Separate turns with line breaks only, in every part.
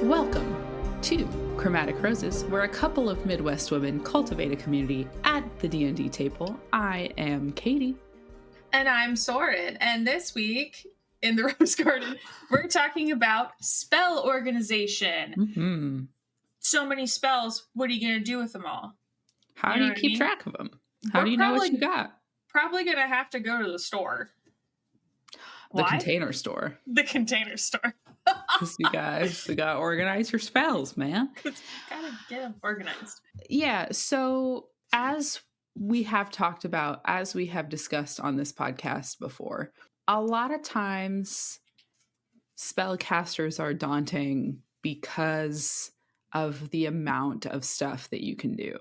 Welcome to Chromatic Roses, where a couple of Midwest women cultivate a community at the D&D table. I am Caitie.
And I'm Soren. And this week in the Rose Garden, we're talking about spell organization.
Mm-hmm.
So many spells. What are you going to do with them all?
How do you keep track of them? How do you know what you got?
Probably going to have to go to the store.
The container store.
The container store.
Because you guys, we got to organize your spells, man.
Gotta get them organized.
Yeah, so as we have talked about, as we have discussed on this podcast before, a lot of times spellcasters are daunting because of the amount of stuff that you can do.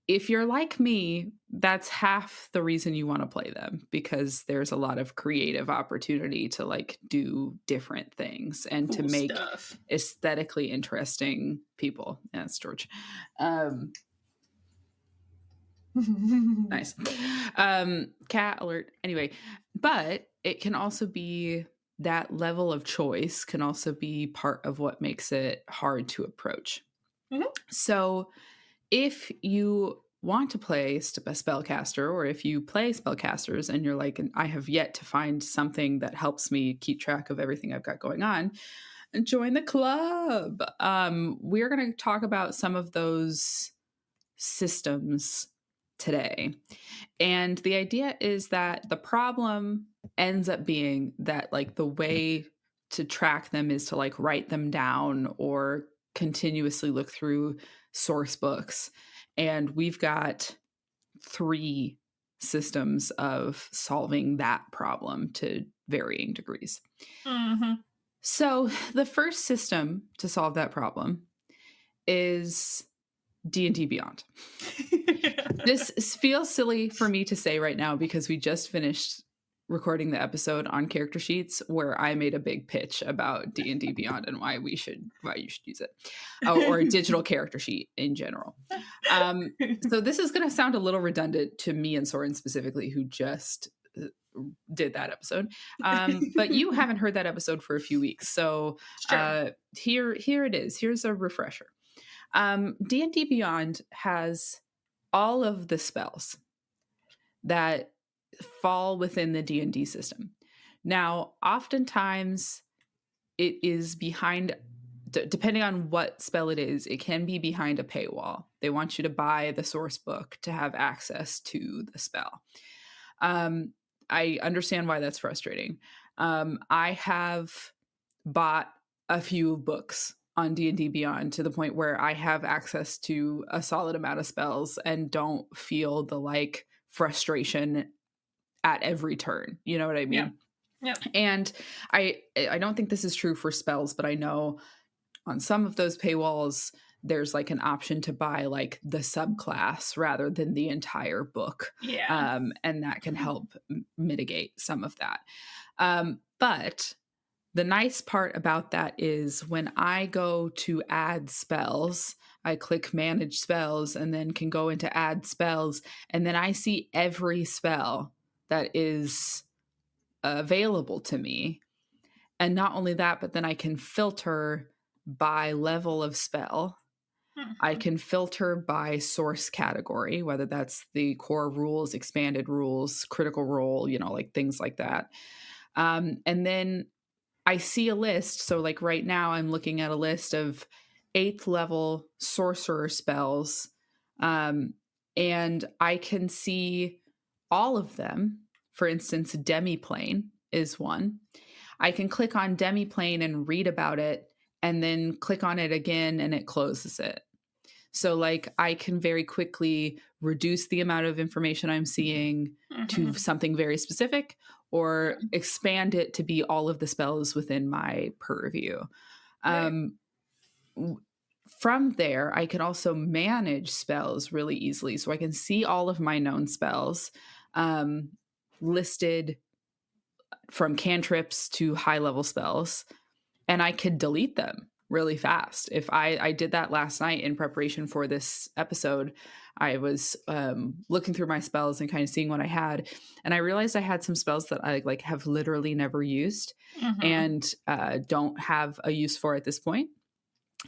If you're like me, that's half the reason you want to play them, because there's a lot of creative opportunity to like do different things and cool to make stuff. Aesthetically interesting people. Yeah, that's George. Nice. Cat alert. Anyway, but it can also be that level of choice can also be part of what makes it hard to approach. Mm-hmm. So if you want to play a spellcaster, or if you play spellcasters and you're like, I have yet to find something that helps me keep track of everything I've got going on, join the club. We're going to talk about some of those systems today. And the idea is that the problem ends up being that like the way to track them is to like write them down or continuously look through source books. And we've got 3 systems of solving that problem to varying degrees. Mm-hmm. So the first system to solve that problem is D&D Beyond. This feels silly for me to say right now because we just finished recording the episode on character sheets where I made a big pitch about D&D Beyond and why you should use it, or a digital character sheet in general. So this is going to sound a little redundant to me and Soren specifically, who just did that episode. But you haven't heard that episode for a few weeks. So here it is. Here's a refresher. D&D Beyond has all of the spells that fall within the D&D system. Now, oftentimes it is behind, depending on what spell it is, it can be behind a paywall. They want you to buy the source book to have access to the spell. I understand why that's frustrating. I have bought a few books on D&D Beyond to the point where I have access to a solid amount of spells and don't feel the like frustration at every turn. You know what I mean?
Yeah.
And I don't think this is true for spells, but I know on some of those paywalls, there's like an option to buy like the subclass rather than the entire book.
Yeah.
And that can help mitigate some of that. But the nice part about that is when I go to add spells, I click manage spells and then can go into add spells. And then I see every spell that is available to me. And not only that, but then I can filter by level of spell. Mm-hmm. I can filter by source category, whether that's the core rules, expanded rules, critical role, like things like that. And then I see a list. So like right now I'm looking at a list of 8th level sorcerer spells. And I can see all of them. For instance, Demiplane is one. I can click on Demiplane and read about it and then click on it again and it closes it. So like I can very quickly reduce the amount of information I'm seeing to something very specific, or expand it to be all of the spells within my purview. Right. From there, I can also manage spells really easily. So I can see all of my known spells listed from cantrips to high-level spells, and I could delete them really fast. If I did that last night in preparation for this episode. I was looking through my spells and kind of seeing what I had, and I realized I had some spells that I like have literally never used
Mm-hmm.
and don't have a use for at this point.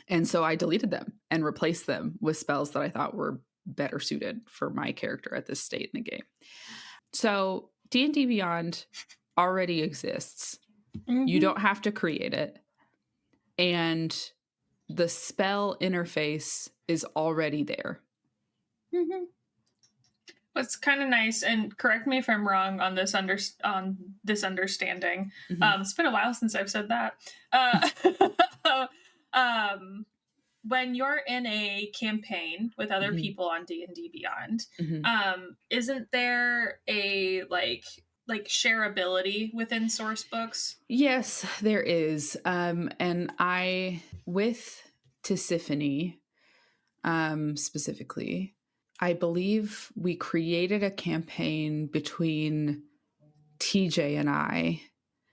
And so I deleted them and replaced them with spells that I thought were better suited for my character at this state in the game. So D&D Beyond already exists. You
Mm-hmm.
don't have to create it. And the spell interface is already there.
Mm-hmm. What's kind of nice, and correct me if I'm wrong on this on this understanding.
Mhm.
It's been a while since I've said that. Um, when you're in a campaign with other
Mhm.
people on D&D Beyond,
Mhm.
isn't there a like shareability within source books?
Yes, there is. And I, with Tisiphone, specifically, I believe we created a campaign between TJ and I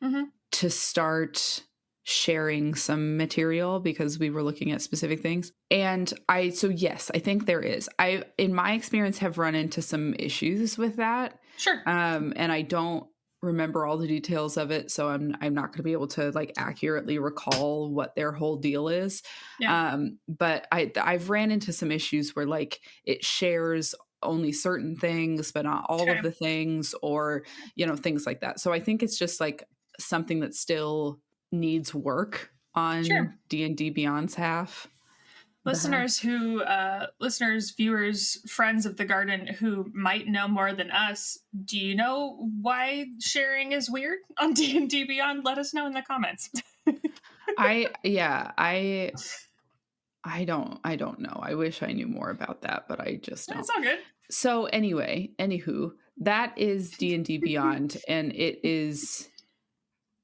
Mm-hmm.
to start sharing some material because we were looking at specific things. And so yes, I think there is. I, in my experience, have run into some issues with that.
Sure.
And I don't remember all the details of it. So I'm not going to be able to like accurately recall what their whole deal is.
Yeah.
But I've ran into some issues where like it shares only certain things, but not all of
Okay.
the things, or, things like that. So I think it's just like something that still needs work
Sure.
on D&D Beyond's behalf.
Listeners, viewers, friends of the garden who might know more than us, do you know why sharing is weird on D&D Beyond? Let us know in the comments.
I don't know. I wish I knew more about that, but I just
That's
don't.
all good.
So anyway, anywho, that is D&D Beyond, and it is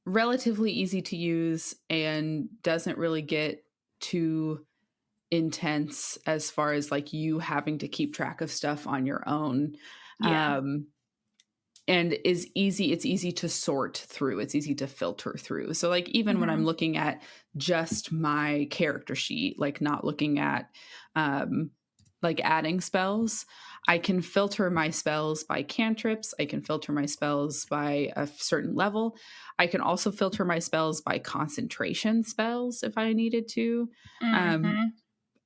relatively easy to use and doesn't really get too intense as far as like you having to keep track of stuff on your own.
Yeah.
And it's easy to sort through, it's easy to filter through. So like even when I'm
Hmm.
looking at just my character sheet, like not looking at like adding spells, I can filter my spells by cantrips, I can filter my spells by a certain level, I can also filter my spells by concentration spells if I needed to. um,
Hmm.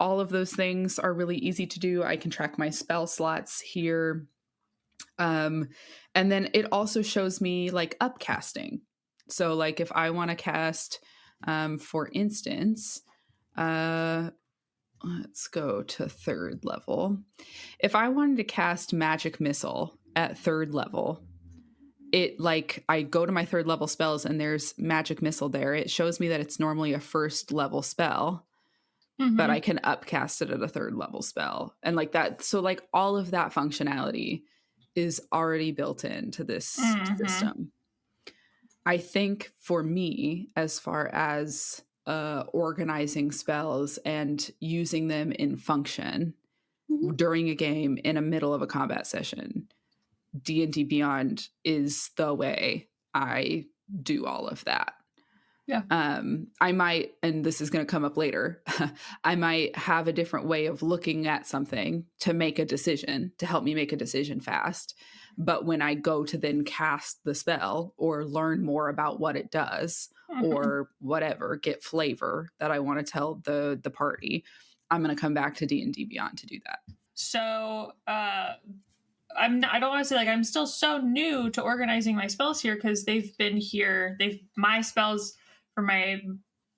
all of those things are really easy to do. I can track my spell slots here. um, and then it also shows me like upcasting. So like if I want to cast, for instance, uh, let's go to third level. If I wanted to cast magic missile at third level, it like I go to my third level spells and there's magic missile there. It shows me that it's normally a first level spell, but I
Hmm.
can upcast it at a third level spell. And like that. So like all of that functionality is already built into this
Hmm.
system. I think for me, as far as organizing spells and using them in function during a game in a middle of a combat session, D&D Beyond is the way I do all of that.
Yeah.
I might, and this is going to come up later, I might have a different way of looking at something to make a decision, to help me make a decision fast. But when I go to then cast the spell or learn more about what it does
Hmm.
or whatever, get flavor that I want to tell the party, I'm going to come back to D&D Beyond to do that.
So, I don't want to say like I'm still so new to organizing my spells here because they've been here. My spells for my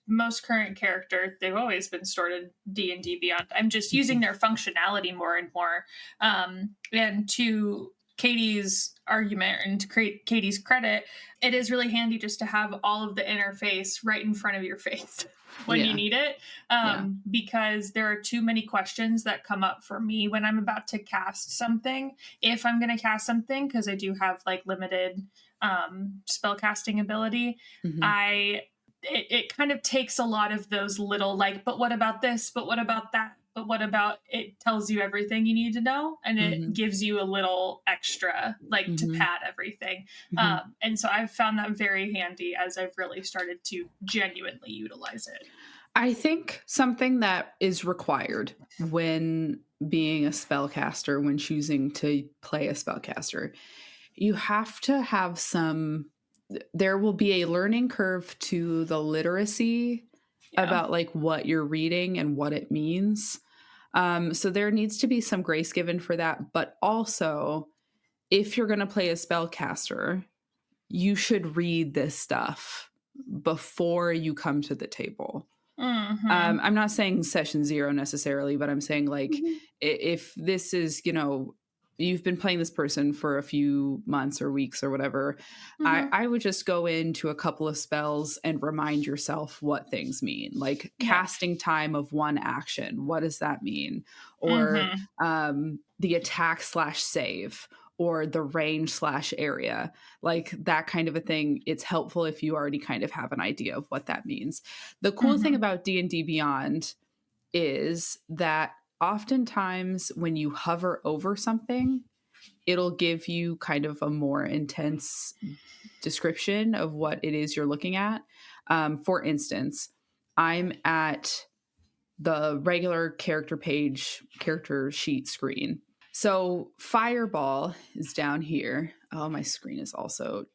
most current character. They've always been stored in D&D Beyond. I'm just using
Mhm.
their functionality more and more. And to Caitie's argument and to Caitie's credit, it is really handy just to have all of the interface right in front of your face when you
Yeah.
need it,
Yeah.
because there are too many questions that come up for me when I'm about to cast something. If I'm going to cast something, because I do have like limited spell casting ability,
Hmm.
I it kind of takes a lot of those little like, but what about this? But what about that? But what about it tells you everything you need to know and it
Hmm.
gives you a little extra like to
Hmm.
pad everything.
Hmm.
And so I've found that very handy as I've really started to genuinely utilize it.
I think something that is required when being a spellcaster, when choosing to play a spellcaster, you have to have there will be a learning curve to the literacy
Yeah.
about like what you're reading and what it means. So there needs to be some grace given for that. But also, if you're going to play a spellcaster, you should read this stuff before you come to the table.
Mm-hmm.
I'm not saying session 0 necessarily, but I'm saying like
Mm-hmm.
if this is, you've been playing this person for a few months or weeks or whatever,
Mm-hmm.
I would just go into a couple of spells and remind yourself what things mean. Like
Yeah.
casting time of one action. What does that mean? Or
Mm-hmm.
the attack / save, or the range / area, like that kind of a thing. It's helpful if you already kind of have an idea of what that means. The cool thing
Mm-hmm.
about D&D Beyond is that oftentimes when you hover over something, it'll give you kind of a more intense description of what it is you're looking at. For instance, I'm at the regular character sheet screen. So Fireball is down here. Oh, my screen is also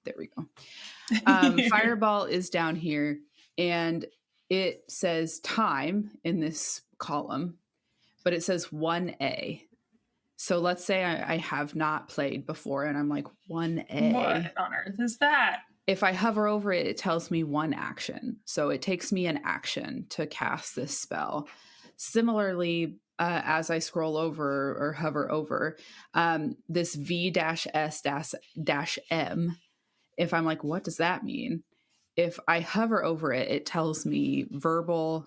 there we go. Fireball is down here, and it says time in this column, but it says 1A. So let's say I have not played before and I'm like 1A.
What on earth is that?
If I hover over it, it tells me one action. So it takes me an action to cast this spell. Similarly, as I scroll over or hover over, this V-S-M, if I'm like, what does that mean? If I hover over it, it tells me verbal,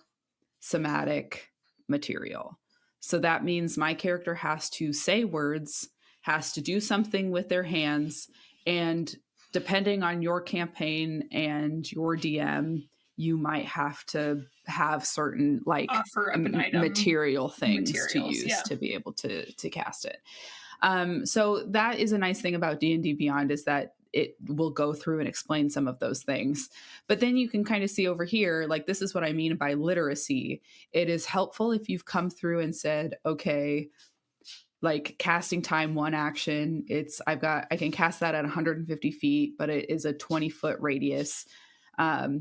somatic, material. So that means my character has to say words, has to do something with their hands, and depending on your campaign and your DM, you might have to have certain like
Offer up an item.
material things to
Materials.
use
Yeah.
to be able to cast it. So that is a nice thing about D&D Beyond, is that it will go through and explain some of those things. But then you can kind of see over here, like, this is what I mean by literacy. It is helpful if you've come through and said, okay, like casting time, one action. I can cast that at 150 feet, but it is a 20-foot radius.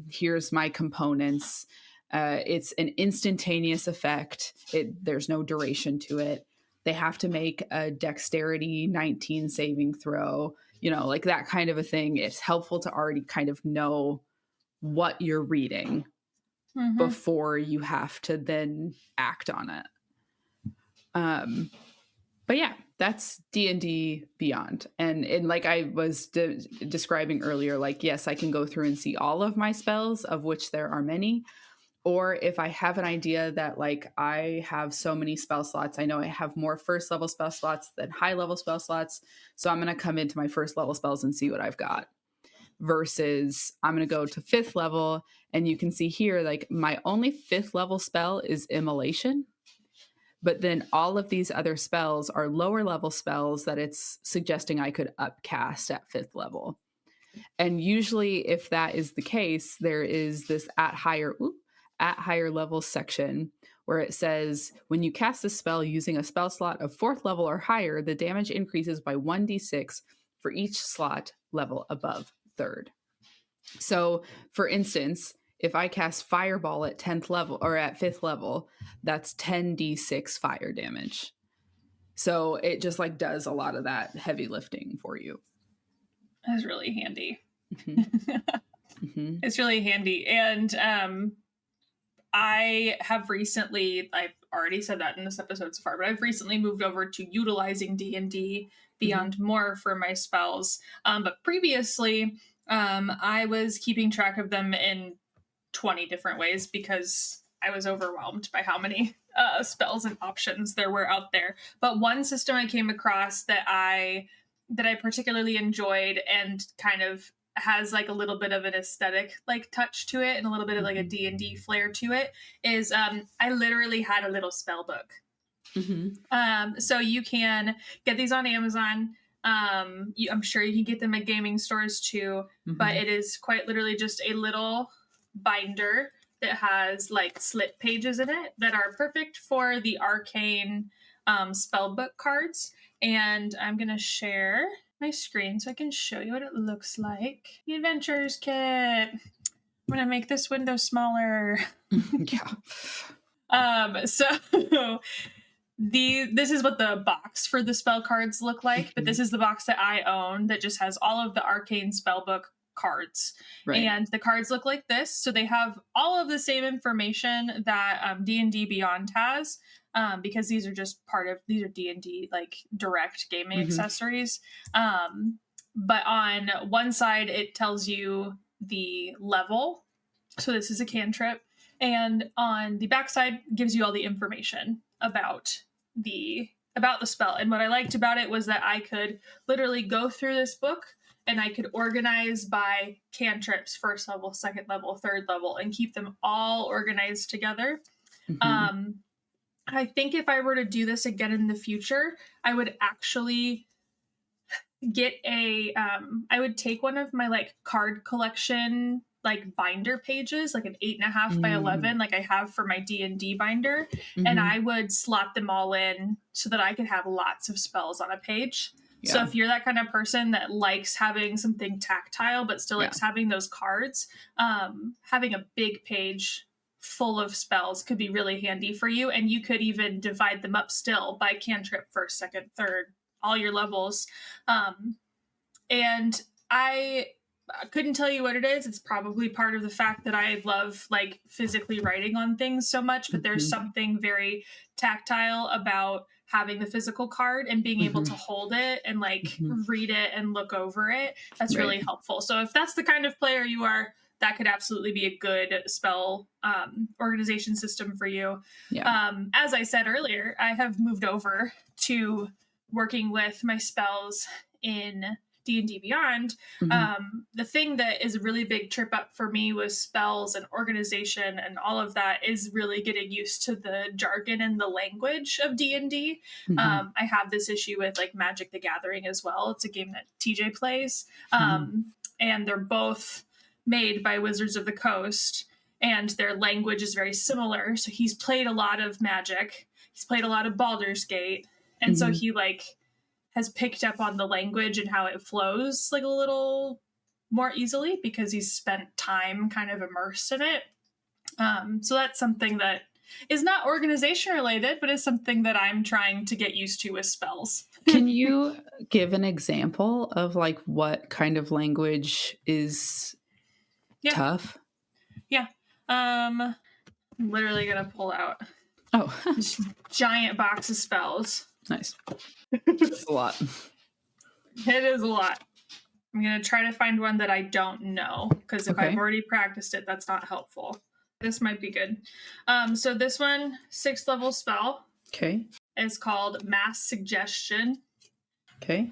Here's my components. It's an instantaneous effect. There's no duration to it. They have to make a dexterity 19 saving throw, like that kind of a thing. It's helpful to already kind of know what you're reading before you have to then act on it. But yeah, that's D&D Beyond. And like I was describing earlier, like, yes, I can go through and see all of my spells, of which there are many. Or if I have an idea that like I have so many spell slots, I know I have more first level spell slots than high level spell slots. So I'm going to come into my first level spells and see what I've got. Versus I'm going to go to 5th level, and you can see here, like, my only 5th level spell is Immolation. But then all of these other spells are lower level spells that it's suggesting I could upcast at 5th level. And usually if that is the case, there is this at higher level section where it says, when you cast a spell using a spell slot of 4th level or higher, the damage increases by 1d6 for each slot level above 3rd. So for instance, if I cast Fireball at 10th level or at 5th level, that's 10d6 fire damage. So it just like does a lot of that heavy lifting for you.
That's really handy.
Mm-hmm. Mm-hmm.
It's really handy. And I have recently, I've already said that in this episode so far, but I've recently moved over to utilizing D&D Beyond more for my spells. But previously, I was keeping track of them in 20 different ways because I was overwhelmed by how many spells and options there were out there. But one system I came across that I particularly enjoyed and kind of has like a little bit of an aesthetic like touch to it and a little bit of like a D&D flair to it is I literally had a little spell book. So you can get these on Amazon. I'm sure you can get them at gaming stores too, but it is quite literally just a little binder that has like slip pages in it that are perfect for the arcane SpellBook cards. And I'm going to share my screen so I can show you what it looks like. The Adventures Kit. I'm going to make this window smaller.
Yeah.
So this is what the box for the spell cards look like, but this is the box that I own that just has all of the arcane SpellBook cards.
Right.
And the cards look like this. So they have all of the same information that D&D Beyond has, because these are D&D like direct gaming accessories. But on one side, it tells you the level. So this is a cantrip. And on the backside gives you all the information about the spell. And what I liked about it was that I could literally go through this book and I could organize by cantrips, first level, second level, third level, and keep them all organized together. I think if I were to do this again in the future, I would actually get I would take one of my like card collection like binder pages, like an 8.5 by 11, like I have for my D&D binder, and I would slot them all in so that I could have lots of spells on a page. Yeah. So if you're that kind of person that likes having something tactile but still likes having those cards, having a big page full of spells could be really handy for you. And you could even divide them up still by cantrip, first, second, third, all your levels. And I couldn't tell you what it is. It's probably part of the fact that I love like physically writing on things so much, but there's something very tactile about having the physical card and being able to hold it and like read it and look over it. That's really helpful. So if that's the kind of player you are, that could absolutely be a good spell organization system for you. Yeah. As I said earlier, I have moved over to working with my spells in D&D Beyond. The thing that is a really big trip up for me with spells and organization and all of that is really getting used to the jargon and the language of D&D. I have this issue with like Magic the Gathering as well. It's a game that TJ plays. And they're both made by Wizards of the Coast, and their language is very similar. So he's played a lot of Magic. He's played a lot of Baldur's Gate. And so he like has picked up on the language and how it flows like a little more easily because he's spent time kind of immersed in it. So that's something that is not organization related, but is something that I'm trying to get used to with spells.
Can you give an example of like what kind of language is tough?
Yeah. I'm literally going to pull out this giant box of spells.
Nice. That's a lot.
It is a lot. I'm going to try to find one that I don't know, because if I've already practiced it, that's not helpful. This might be good. So this one, 6th level spell.
Okay.
Is called Mass Suggestion.
Okay.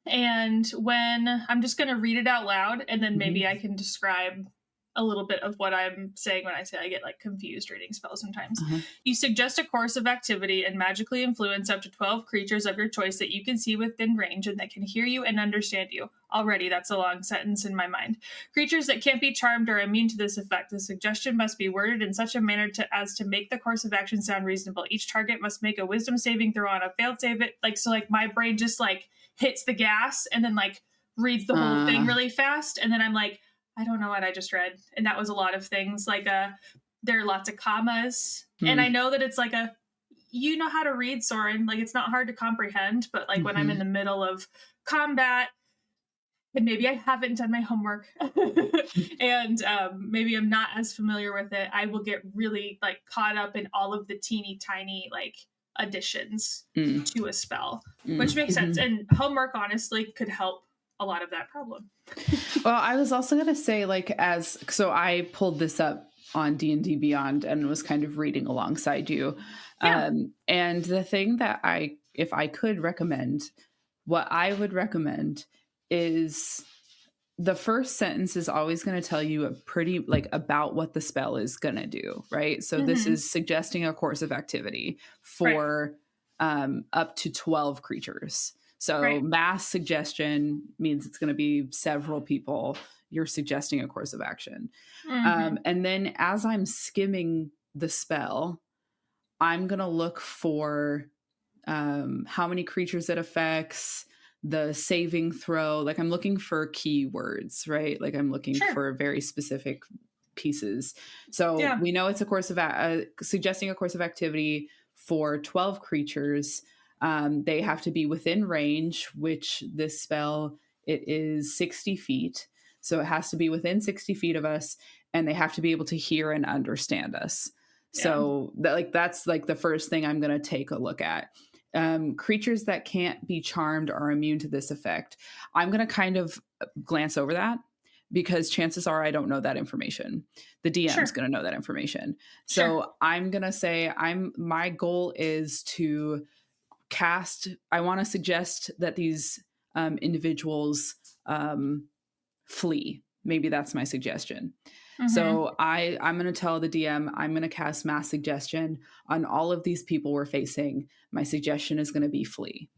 And when I'm just going to read it out loud, and then maybe I can describe a little bit of what I'm saying when I say I get like confused reading spells sometimes. You suggest a course of activity and magically influence up to 12 creatures of your choice that you can see within range and that can hear you and understand you. Already, that's a long sentence in my mind. Creatures that can't be charmed or immune to this effect. The suggestion must be worded in such a manner as to make the course of action sound reasonable. Each target must make a wisdom saving throw. On a failed save it. Like, so like my brain just like hits the gas and then like reads the whole thing really fast. And then I'm like, I don't know what I just read. And that was a lot of things. Like there are lots of commas. And I know that it's like you know how to read, Soren. Like it's not hard to comprehend. But like when I'm in the middle of combat, and maybe I haven't done my homework and maybe I'm not as familiar with it, I will get really like caught up in all of the teeny tiny like additions to a spell, which makes sense. And homework honestly could help a lot of that problem.
Well, I was also going to say like so I pulled this up on D&D Beyond and was kind of reading alongside you. Yeah. And the thing that if I could recommend, what I would recommend is the first sentence is always going to tell you a pretty like about what the spell is going to do, right? So this is suggesting a course of activity for up to 12 creatures. So mass suggestion means it's going to be several people you're suggesting a course of action.
Mm-hmm.
And then as I'm skimming the spell, I'm going to look for how many creatures it affects, the saving throw. Like I'm looking for keywords, right? Like I'm looking
Sure.
for very specific pieces. So
Yeah.
we know it's a course of suggesting a course of activity for 12 creatures. They have to be within range, which this spell, it is 60 feet. So it has to be within 60 feet of us, and they have to be able to hear and understand us.
Yeah.
So that's like the first thing I'm going to take a look at. Creatures that can't be charmed are immune to this effect. I'm going to kind of glance over that because chances are I don't know that information. The DM's
Sure.
going to know that information.
Sure.
So I'm going to say my goal is to I want to suggest that these individuals flee. Maybe that's my suggestion.
Mm-hmm.
So I'm going to tell the DM I'm going to cast mass suggestion on all of these people we're facing. My suggestion is going to be flee.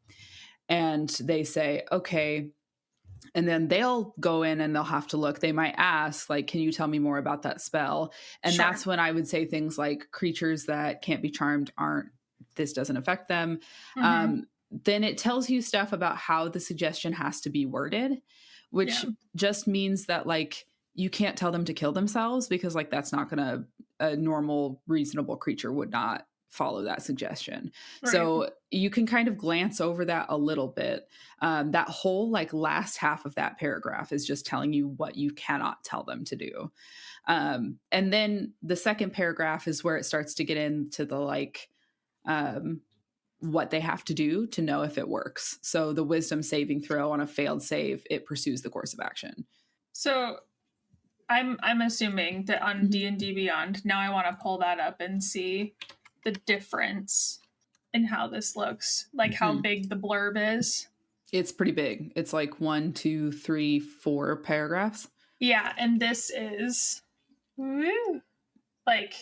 And they say, okay. And then they'll go in and they'll have to look. They might ask, like, can you tell me more about that spell? And
Sure.
that's when I would say things like creatures that can't be charmed this doesn't affect them.
Mm-hmm.
Then it tells you stuff about how the suggestion has to be worded, which just means that like you can't tell them to kill themselves because like that's not gonna a normal reasonable creature would not follow that suggestion.
Right.
So you can kind of glance over that a little bit. That whole like last half of that paragraph is just telling you what you cannot tell them to do. And then the second paragraph is where it starts to get into the like what they have to do to know if it works. So the wisdom saving throw on a failed save, it pursues the course of action.
So I'm assuming that on D&D Beyond, now I want to pull that up and see the difference in how this looks, like how big the blurb is.
It's pretty big. It's like 1, 2, 3, 4 paragraphs.
Yeah, and this is like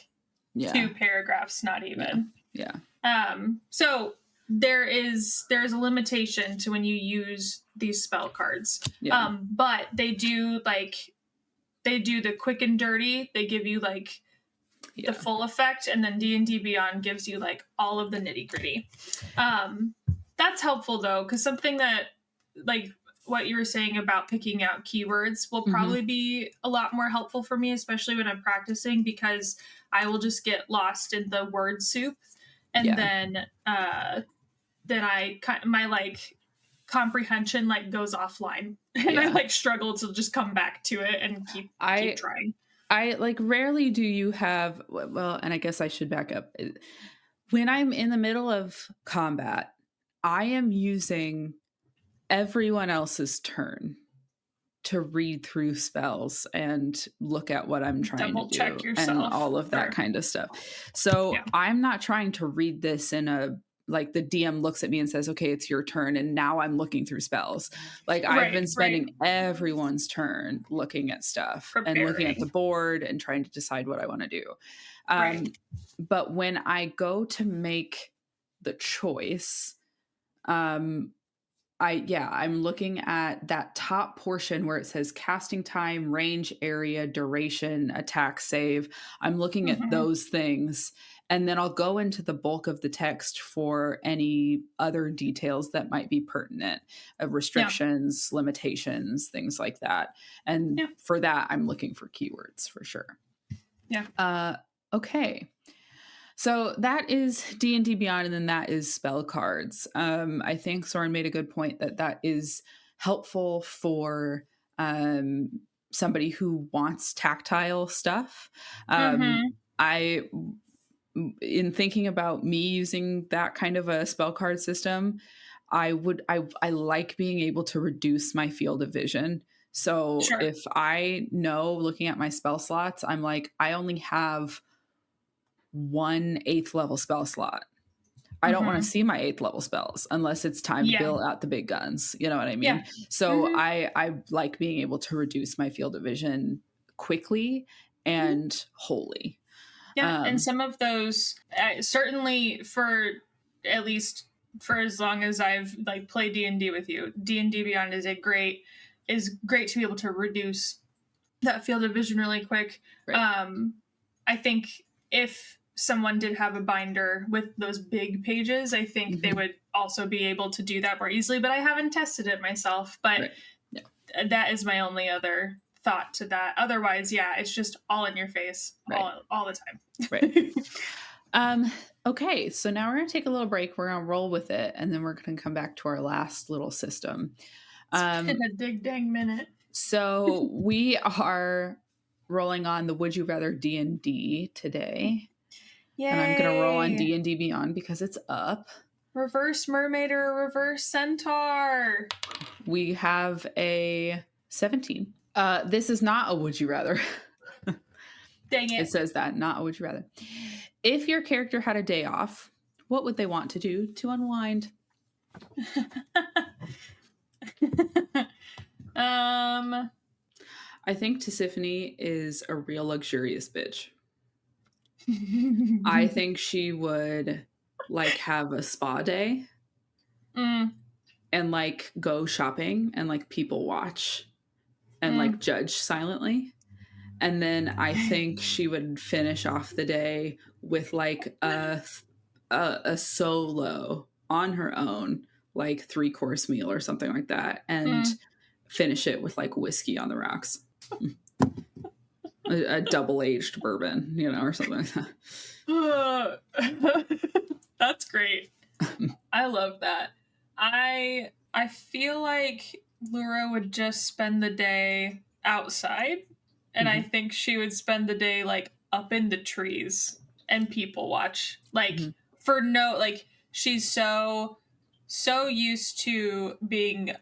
2 paragraphs, not even.
Yeah.
So there's a limitation to when you use these spell cards.
Yeah.
But they do the quick and dirty. They give you like the full effect, and then D&D Beyond gives you like all of the nitty-gritty. That's helpful though, because something that like what you were saying about picking out keywords will probably be a lot more helpful for me, especially when I'm practicing, because I will just get lost in the word soup, and then my like comprehension like goes offline, and I like struggle to just come back to it and keep trying.
I like rarely do you have, well, and I guess I should back up. When I'm in the middle of combat, I am using everyone else's turn to read through spells and look at what I'm trying to do
check yourself,
and all of that kind of stuff. So I'm not trying to read this in a, like the DM looks at me and says, okay, it's your turn. And now I'm looking through spells. Like I've been spending everyone's turn looking at stuff and looking at the board and trying to decide what I want to do. But when I go to make the choice, I'm looking at that top portion where it says casting time, range, area, duration, attack, save. I'm looking at those things. And then I'll go into the bulk of the text for any other details that might be pertinent, restrictions, limitations, things like that. And for that, I'm looking for keywords for sure.
Yeah.
Okay. So that is D&D Beyond, and then that is spell cards. I think Soren made a good point that is helpful for somebody who wants tactile stuff. In thinking about me using that kind of a spell card system, I like being able to reduce my field of vision. So if I know looking at my spell slots, I'm like, I only have 1 8th level spell slot. I don't want to see my 8th level spells unless it's time to build out the big guns. You know what I mean? So I like being able to reduce my field of vision quickly and wholly.
And some of those, certainly for at least for as long as I've like played D&D with you, D&D Beyond is great to be able to reduce that field of vision really quick.
Right.
I think if someone did have a binder with those big pages, I think they
Mhm.
would also be able to do that more easily, but I haven't tested it myself. But
Right. Yeah.
that is my only other thought to that. Otherwise, yeah, it's just all in your face
Right.
all the
Right.
time.
Um, okay, so now we're gonna take a little break. We're gonna roll with it, and then we're gonna come back to our last little system.
It's been
Um,
a dig dang minute.
so we are rolling on the Would You Rather D&D today, and I'm gonna roll on
Yay!
D&D Beyond because it's up.
Reverse mermaid or reverse centaur.
We have a 17. This is not a Would You Rather.
Dang
It
it.
says that, not a Would You Rather. If your character had a day off, what would they want to do to unwind?
um
I think Tisiphone is a real luxurious bitch. I think she would like have a spa day
mm,
and like go shopping and like people watch and like
mm.
judge silently. And then I think she would finish off the day with like a solo on her own, like 3-course meal or something like that, and
Mm.
finish it with like whiskey on the rocks. A double-aged bourbon, or something like that.
That's great. I love that. I feel like Lura would just spend the day outside, and I
Mhm,
think she would spend the day like up in the trees and people watch. Like
mhm,
for no like she's so used to being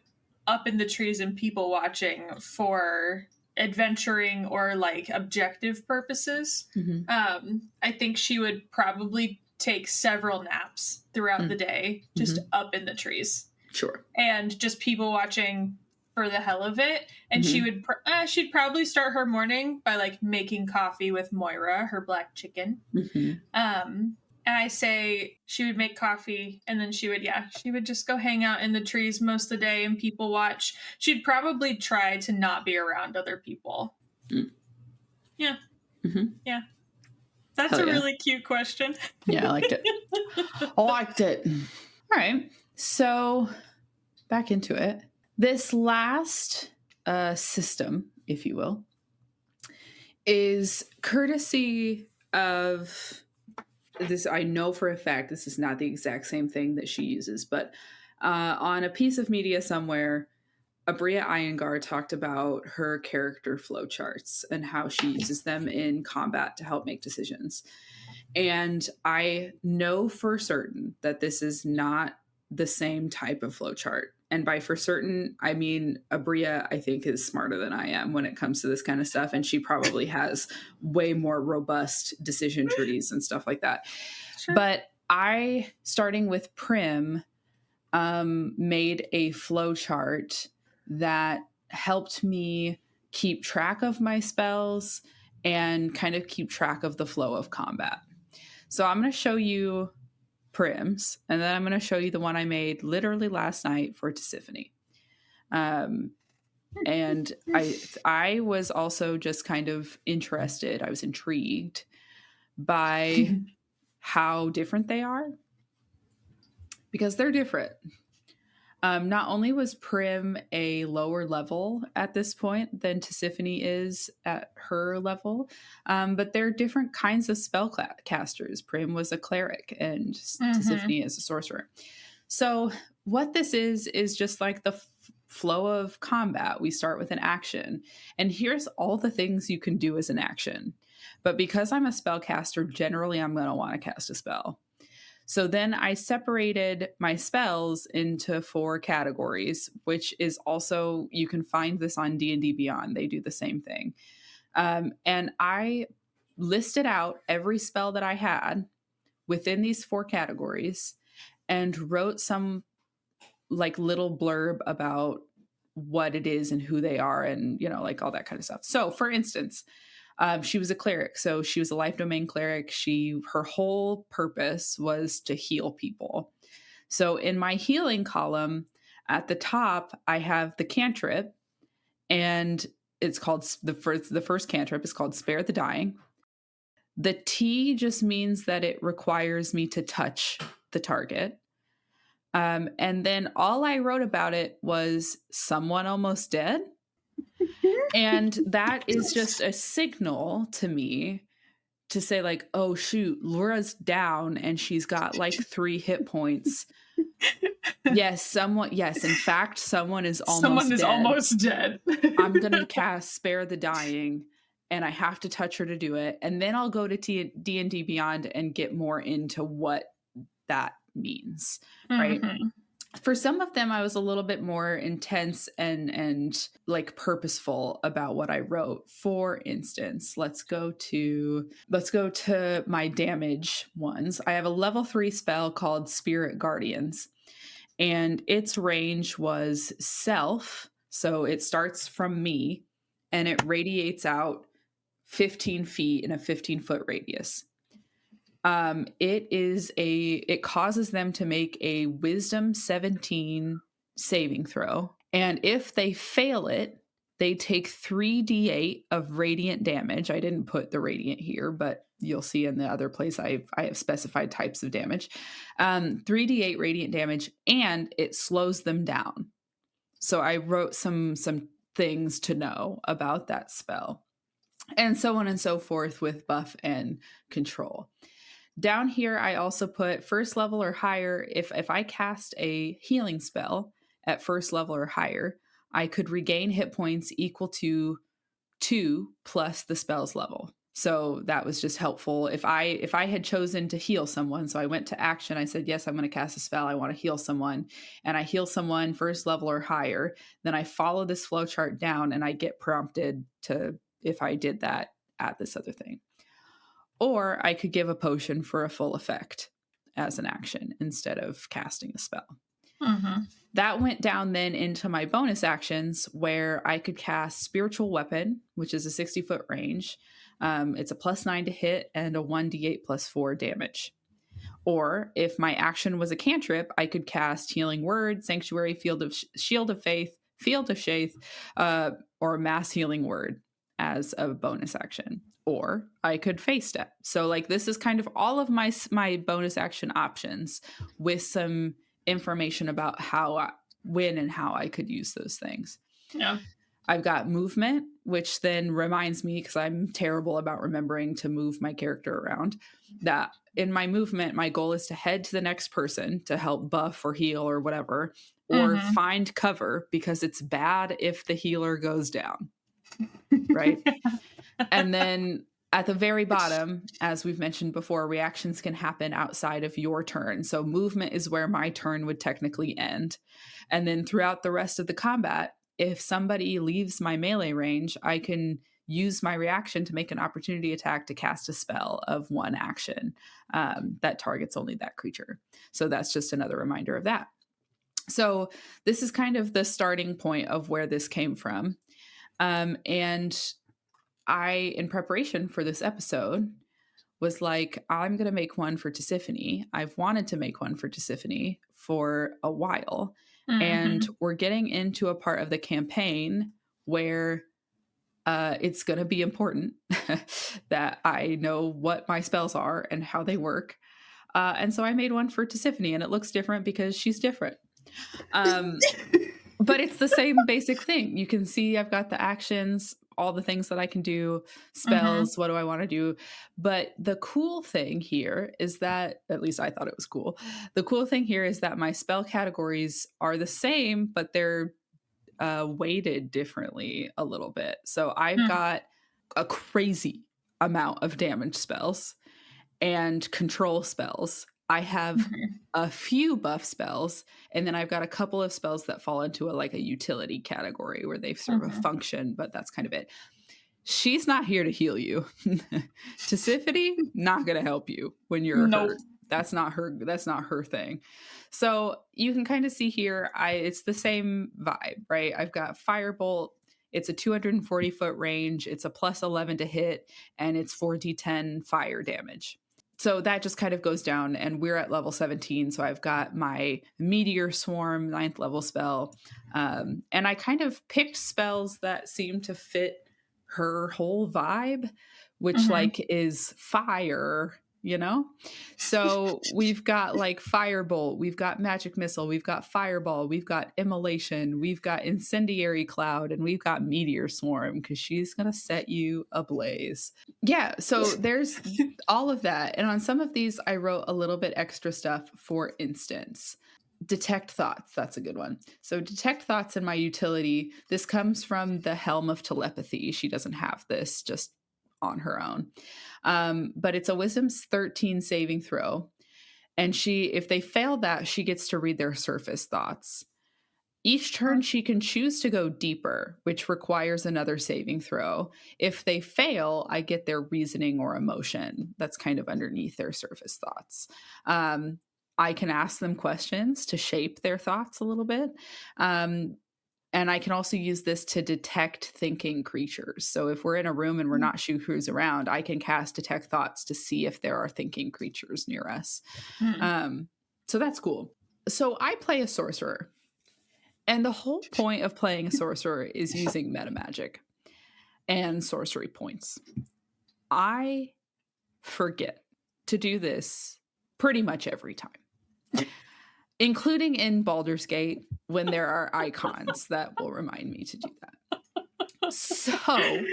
up in the trees and people watching for adventuring or like objective purposes.
mhm,
I think she would probably take several naps throughout the
mm,
day just
mhm.
up in the trees
Sure.
and just people watching for the hell of it. And
Mhm,
she'd probably start her morning by like making coffee with Moira, her black chicken.
mhm.
And I say she would make coffee and then she would just go hang out in the trees most of the day and people watch. She'd probably try to not be around other people.
Mm,
Yeah.
mhm.
Yeah. That's
Hell
a
yeah.
really cute question.
Yeah, I liked it. I liked it. All right. So back into it. This last system, if you will, is courtesy of this. I know for a fact this is not the exact same thing that she uses, but on a piece of media somewhere, Abria Iyengar talked about her character flowcharts and how she uses them in combat to help make decisions. And I know for certain that this is not the same type of flowchart. And by for certain, I mean Abria, I think, is smarter than I am when it comes to this kind of stuff. And she probably has way more robust decision trees and stuff like that.
Sure.
But I, starting with Prim, made a flowchart that helped me keep track of my spells and kind of keep track of the flow of combat. So I'm going to show you Prim's, and then I'm going to show you the one I made literally last night for Tisiphone. And I was also just kind of interested. I was intrigued by how different they are because they're different. Not only was Prim a lower level at this point than Tisiphone is at her level, but they're different kinds of spellcasters. Prim was a cleric and
Mm-hmm.
Tisiphone is a sorcerer. So what this is just like the flow of combat. We start with an action, and here's all the things you can do as an action. But because I'm a spellcaster, generally I'm going to want to cast a spell. So then I separated my spells into 4 categories, which is also, you can find this on D&D Beyond. They do the same thing. And I listed out every spell that I had within these 4 categories and wrote some like little blurb about what it is and who they are and, like all that kind of stuff. So for instance, she was a cleric, so she was a life domain cleric. Her whole purpose was to heal people. So in my healing column at the top, I have the cantrip, and it's called the first cantrip is called Spare the Dying. The T just means that it requires me to touch the target. And then all I wrote about it was someone almost dead. And that is just a signal to me to say, like, oh, shoot, Laura's down and she's got like 3 hit points. Yes, in fact, someone is
almost dead.
I'm going to cast Spare the Dying, and I have to touch her to do it. And then I'll go to D&D Beyond and get more into what that means, right?
Mm-hmm.
For some of them, I was a little bit more intense and like purposeful about what I wrote. For instance, let's go to my damage ones. I have a level 3 spell called Spirit Guardians, and its range was self. So it starts from me and it radiates out 15 feet in a 15-foot radius. It causes them to make a Wisdom 17 saving throw. And if they fail it, they take 3d8 of radiant damage. I didn't put the radiant here, but you'll see in the other place I have specified types of damage. 3d8 radiant damage, and it slows them down. So I wrote some things to know about that spell. And so on and so forth with buff and control. Down here, I also put first level or higher. If I cast a healing spell at first level or higher, I could regain hit points equal to 2 plus the spell's level. So that was just helpful. If I had chosen to heal someone, so I went to action, I said, yes, I'm going to cast a spell. I want to heal someone. And I heal someone first level or higher. Then I follow this flowchart down and I get prompted to, if I did that, add this other thing. Or I could give a potion for a full effect as an action instead of casting a spell.
Mm-hmm.
That went down then into my bonus actions where I could cast Spiritual Weapon, which is a 60-foot range. It's a +9 to hit and a 1d8 +4 damage. Or if my action was a cantrip, I could cast Healing Word, Sanctuary, Shield of Faith, Field of Faith, or Mass Healing Word as a bonus action. Or I could face step. So like this is kind of all of my bonus action options with some information about when and how I could use those things.
Yeah.
I've got movement, which then reminds me, because I'm terrible about remembering to move my character around, that in my movement, my goal is to head to the next person to help buff or heal or whatever, or find cover because it's bad if the healer goes down. Right? And then at the very bottom, as we've mentioned before, reactions can happen outside of your turn. So movement is where my turn would technically end. And then throughout the rest of the combat, if somebody leaves my melee range, I can use my reaction to make an opportunity attack to cast a spell of 1 action that targets only that creature. So that's just another reminder of that. So this is kind of the starting point of where this came from. And I, in preparation for this episode, was like, I'm going to make one for Tisiphone. I've wanted to make one for Tisiphone for a while. And we're getting into a part of the campaign where it's going to be important that I know what my spells are and how they work. And so I made one for Tisiphone, and it looks different because she's different. But it's the same basic thing. You can see I've got the actions, all the things that I can do, spells, what do I want to do? But the cool thing here is that, at least I thought it was cool. The cool thing here is that my spell categories are the same, but they're weighted differently a little bit. So I've got a crazy amount of damage spells and control spells. I have a few buff spells, and then I've got a couple of spells that fall into a utility category where they serve a function, but that's kind of it. She's not here to heal you. Tisiphone, not going to help you when you're hurt. That's not her thing. So you can kind of see here, it's the same vibe, right? I've got Firebolt. It's a 240-foot range. It's a +11 to hit, and it's 4d10 fire damage. So that just kind of goes down, and we're at level 17. So I've got my Meteor Swarm, 9th level spell. And I kind of picked spells that seem to fit her whole vibe, which
Mhm.
like is fire, you know? So we've got like Firebolt, we've got Magic Missile, we've got Fireball, we've got Immolation, we've got Incendiary Cloud, and we've got Meteor Swarm because she's going to set you ablaze. Yeah, so there's all of that. And on some of these, I wrote a little bit extra stuff. For instance, detect thoughts. That's a good one. So, detect thoughts in my utility. This comes from the Helm of Telepathy. She doesn't have this just on her own. But it's a Wisdom's 13 saving throw. And if they fail that, she gets to read their surface thoughts. Each turn, she can choose to go deeper, which requires another saving throw. If they fail, I get their reasoning or emotion that's kind of underneath their surface thoughts. I can ask them questions to shape their thoughts a little bit. And I can also use this to detect thinking creatures. So if we're in a room and we're not sure who's around, I can cast Detect Thoughts to see if there are thinking creatures near us.
Mm.
So that's cool. So I play a sorcerer. And the whole point of playing a sorcerer is using meta magic and sorcery points. I forget to do this pretty much every time, including in Baldur's Gate when there are icons that will remind me to do that. So,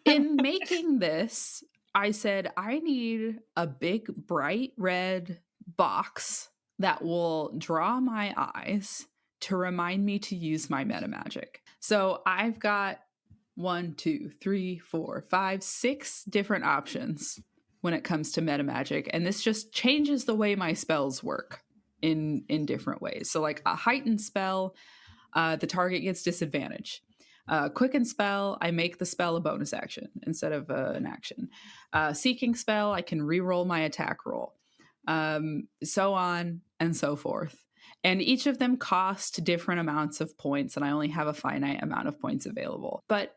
in making this, I said, I need a big, bright red box that will draw my eyes to remind me to use my meta magic. So I've got 1, 2, 3, 4, 5, 6 different options when it comes to meta magic. And this just changes the way my spells work in different ways. So like a heightened spell, the target gets disadvantage. Quicken spell, I make the spell a bonus action instead of an action. Seeking spell, I can re-roll my attack roll. So on and so forth. And each of them cost different amounts of points, and I only have a finite amount of points available. But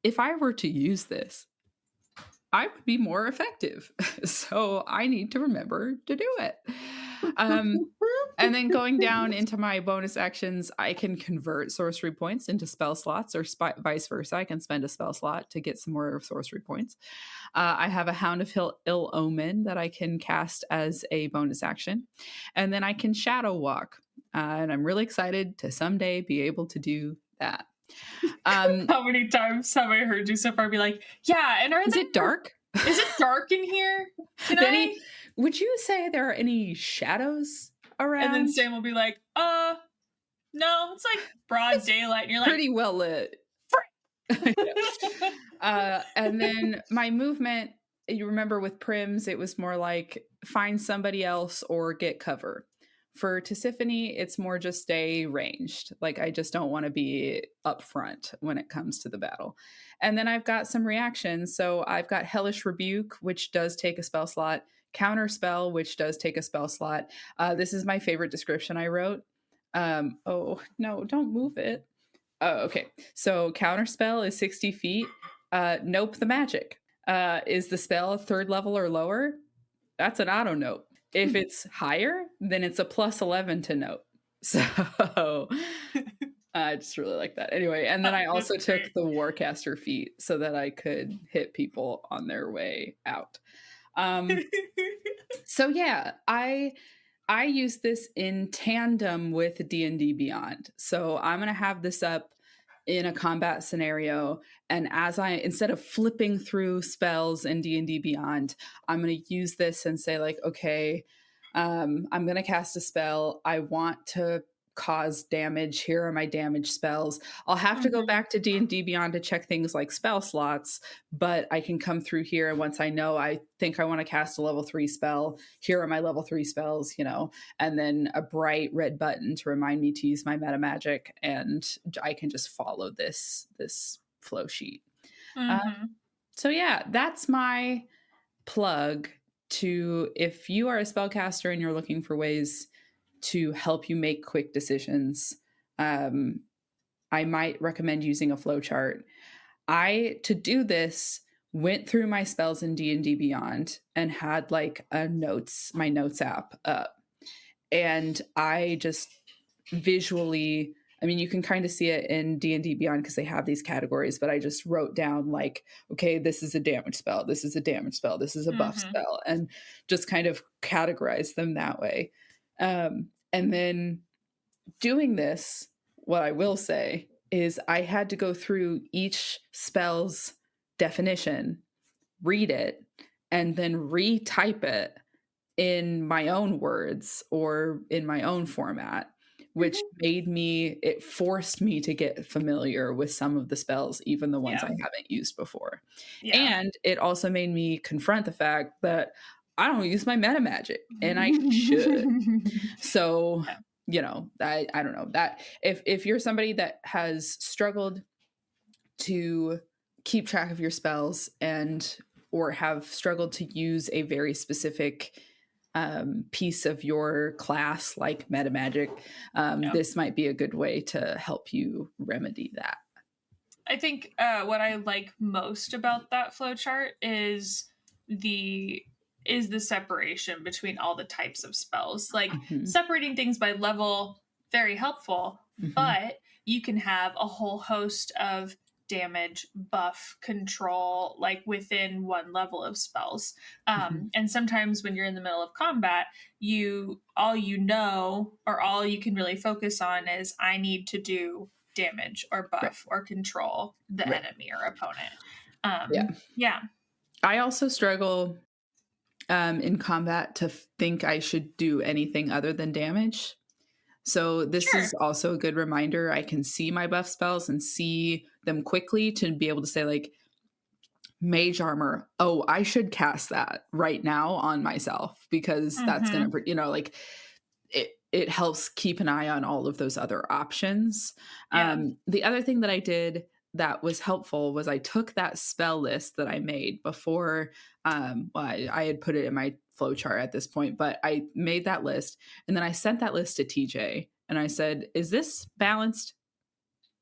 if I were to use this, I would be more effective. So I need to remember to do it. And then going down into my bonus actions, I can convert sorcery points into spell slots, or vice versa. I can spend a spell slot to get some more sorcery points. I have a Hound of Ill Omen that I can cast as a bonus action. And then I can Shadow Walk. And I'm really excited to someday be able to do that.
How many times have I heard you so far be like, yeah, and
is it dark?
Is it dark in here?
Would you say there are any shadows around?
And then Sam will be like, no, it's like broad daylight. And you're like,
pretty well lit. And then my movement, you remember with Prims, it was more like find somebody else or get cover. For Tisiphone, it's more just stay ranged. Like I just don't want to be up front when it comes to the battle. And then I've got some reactions. So I've got Hellish Rebuke, which does take a spell slot. Counter Spell, which does take a spell slot. This is my favorite description I wrote. Oh, no, don't move it. Oh, okay. So Counter Spell is 60 feet. Nope the Magic. Is the spell 3rd level or lower? That's an auto nope. If it's higher, then it's a plus 11 to note. So I just really like that. Anyway, and then I also took the Warcaster feat so that I could hit people on their way out. So yeah, I use this in tandem with D&D Beyond. So I'm going to have this up in a combat scenario, and instead of flipping through spells in D&D Beyond, I'm going to use this and say like, okay, I'm going to cast a spell. I want to cause damage. Here are my damage spells. I'll have to go back to D&D Beyond to check things like spell slots, but I can come through here, and once I know I think I want to cast a level 3 spell, here are my level 3 spells, and then a bright red button to remind me to use my meta magic, and I can just follow this flow sheet. So yeah, that's my plug to, if you are a spellcaster and you're looking for ways to help you make quick decisions, I might recommend using a flowchart. To do this, went through my spells in D&D Beyond and had like my notes app up. And I just visually, I mean, you can kind of see it in D&D Beyond because they have these categories, but I just wrote down like, okay, this is a damage spell, this is a damage spell, this is a buff
Mm-hmm.
spell, and just kind of categorize them that way. And then doing this, what I will say is I had to go through each spell's definition, read it, and then retype it in my own words or in my own format, which
Mm-hmm.
it forced me to get familiar with some of the spells, even the ones
Yeah.
I haven't used before.
Yeah.
And it also made me confront the fact that I don't use my meta magic and I should. So,
Yeah.
I don't know that if you're somebody that has struggled to keep track of your spells or have struggled to use a very specific piece of your class like meta magic,
Yeah.
this might be a good way to help you remedy that.
I think what I like most about that flowchart is the separation between all the types of spells. Like
Mhm.
separating things by level, very helpful,
Mhm.
but you can have a whole host of damage, buff, control, like within one level of spells.
Mhm.
And sometimes when you're in the middle of combat, all you know or all you can really focus on is I need to do damage or
Right.
buff or control the
Right.
enemy or opponent.
Yeah.
Yeah.
I also struggle in combat to think I should do anything other than damage. So this is
Sure.
also a good reminder. I can see my buff spells and see them quickly to be able to say like mage armor. Oh, I should cast that right now on myself because that's going
Mm-hmm.
to, like it helps keep an eye on all of those other options.
Yeah.
The other thing that I did that was helpful was I took that spell list that I made before. I had put it in my flowchart at this point, but I made that list and then I sent that list to TJ and I said, "Is this balanced?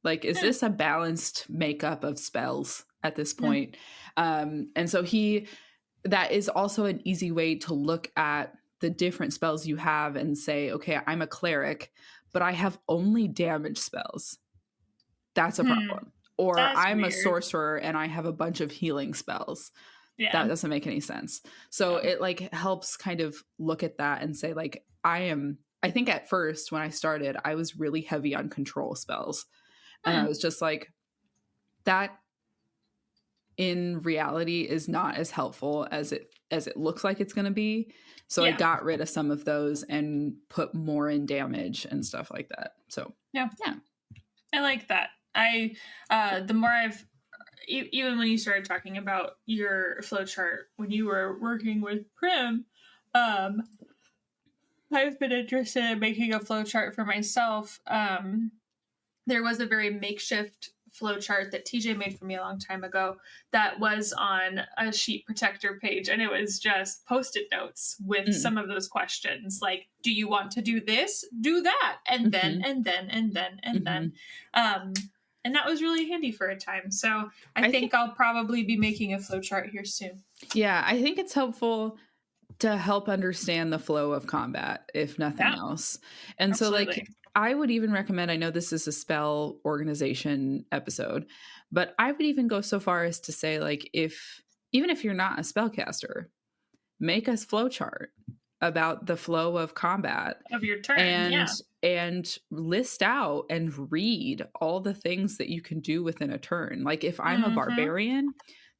Like, is
Hmm.
this a balanced makeup of spells at this
Hmm.
point?" And so that is also an easy way to look at the different spells you have and say, okay, I'm a cleric, but I have only damage spells. That's a
Hmm.
problem. Or
That's
I'm a
weird.
sorcerer and I have a bunch of healing spells. That
Yeah.
doesn't make any sense. So
Yeah.
it like helps kind of look at that and say, like, I think at first when I started, I was really heavy on control spells. And I
Hmm.
was just like, that in reality is not as helpful as it looks like it's going to be. So I
Yeah.
got rid of some of those and put more in damage and stuff like that. So
Yeah.
yeah.
I like that. The more even when you started talking about your flowchart when you were working with Prim, um, I've been interested in making a flowchart for myself. There was a very makeshift flowchart that TJ made for me a long time ago that was on a sheet protector page, and it was just post-it notes with
Mm.
some of those questions like, do you want to do this, do that, and then
Mhm.
and then and then and then.
Mhm.
And that was really handy for a time, so I
I think
think I'll probably be making a flowchart here soon.
yeah, I think it's helpful to help understand the flow of combat, if nothing
Yeah,
else. And so,
absolutely.
like, I would even recommend, I know this is a spell organization episode, but I would even go so far as to say, like, even if you're not a spellcaster, make a flowchart about the flow of combat
Of your turn,
and
yeah.
list out and read all the things that you can do within a turn. Like if I'm a
Mm-hmm.
barbarian,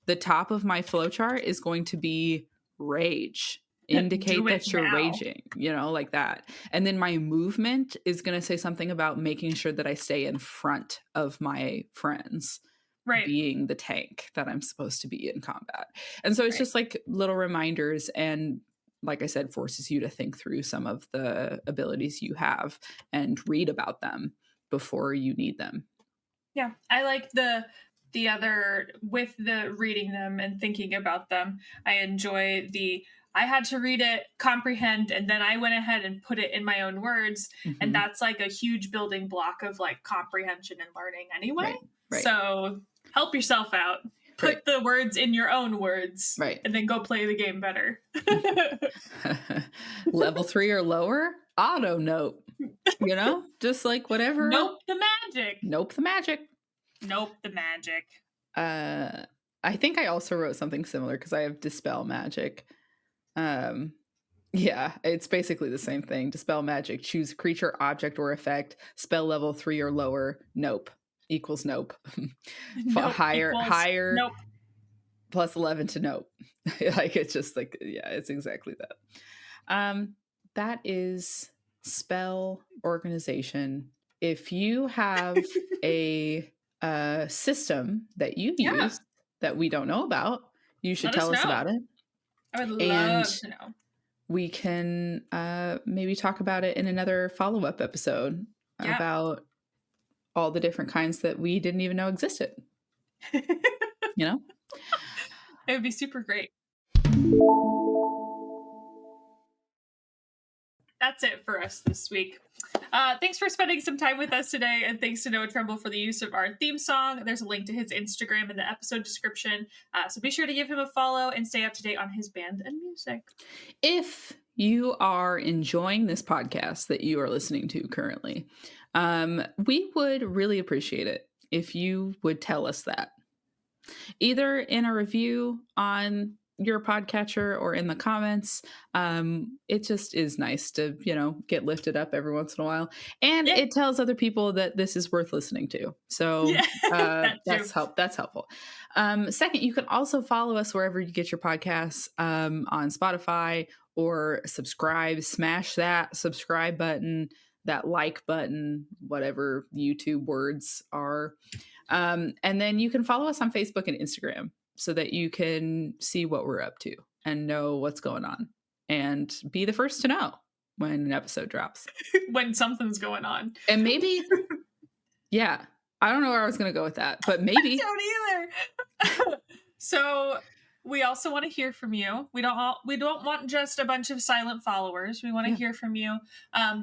the top of my flowchart is going to be rage.
Do
Indicate
it
that you're
now.
raging, like that. And then my movement is going to say something about making sure that I stay in front of my friends,
Right,
being the tank that I'm supposed to be in combat. And so it's
right.
just like little reminders and like I said, forces you to think through some of the abilities you have and read about them before you need them.
Yeah, I like the other with the reading them and thinking about them. I enjoy the I had to read it, comprehend, and then I went ahead and put it in my own words, and
Mhm.
that's like a huge building block of like comprehension and learning anyway.
Right, right.
So help yourself out. put the words in your own words.
Right.
And then go play the game better.
Level 3 or lower, auto nope. You know, just like whatever.
Nope the magic.
Nope the magic.
Nope the magic.
I think I also wrote something similar because I have dispel magic. Yeah, it's basically the same thing. Dispel magic. Choose creature, object, or effect. Spell level 3 or lower. Nope equals nope.
Nope
higher
nope.
plus 11 to nope. Like it's just like, yeah, it's exactly that. That is spell organization. If you have a system that you use that we don't know about, you should tell us about it.
I would love to know.
We can maybe talk about it in another follow-up episode about all the different kinds that we didn't even know existed. You know?
It would be super great. That's it for us this week. Thanks for spending some time with us today, and thanks to Noah Trumbull for the use of our theme song. There's a link to his Instagram in the episode description, so be sure to give him a follow and stay up to date on his band and music.
If you are enjoying this podcast that you are listening to currently, we would really appreciate it if you would tell us that. Either in a review on your podcatcher or in the comments. It just is nice to, get lifted up every once in a while. And it tells other people that this is worth listening to. So that's helpful. Second, you can also follow us wherever you get your podcasts, on Spotify, or subscribe, smash that subscribe button, that like button, whatever YouTube words are. And then you can follow us on Facebook and Instagram, so that you can see what we're up to and know what's going on and be the first to know when an episode drops.
When something's going on.
And maybe, I don't know where I was going to go with that, but maybe.
I don't either. So we also want to hear from you. We don't want just a bunch of silent followers. We want to hear from you.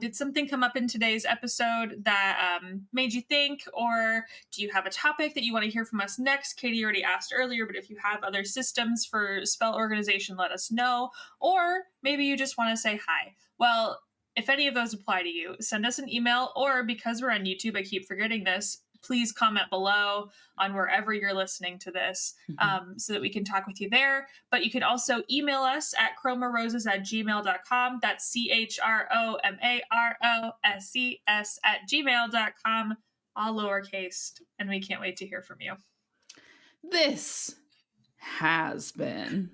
Did something come up in today's episode that made you think, or do you have a topic that you want to hear from us next? Caitie already asked earlier, but if you have other systems for spell organization, let us know. Or maybe you just want to say hi. Well, if any of those apply to you, send us an email, or because we're on YouTube, I keep forgetting this, please comment below on wherever you're listening to this, so that we can talk with you there. But you can also email us at chromaroses@gmail.com. That's CHROMAROSES@gmail.com, all lowercase. And we can't wait to hear from you.
This has been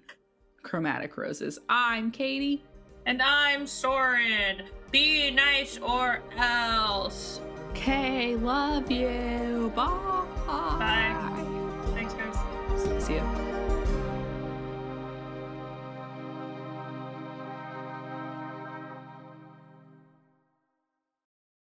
Chromatic Roses. I'm Caitie.
And I'm Soren. Be nice or else.
Okay, love you. Bye.
Bye. Thanks, guys.
See ya.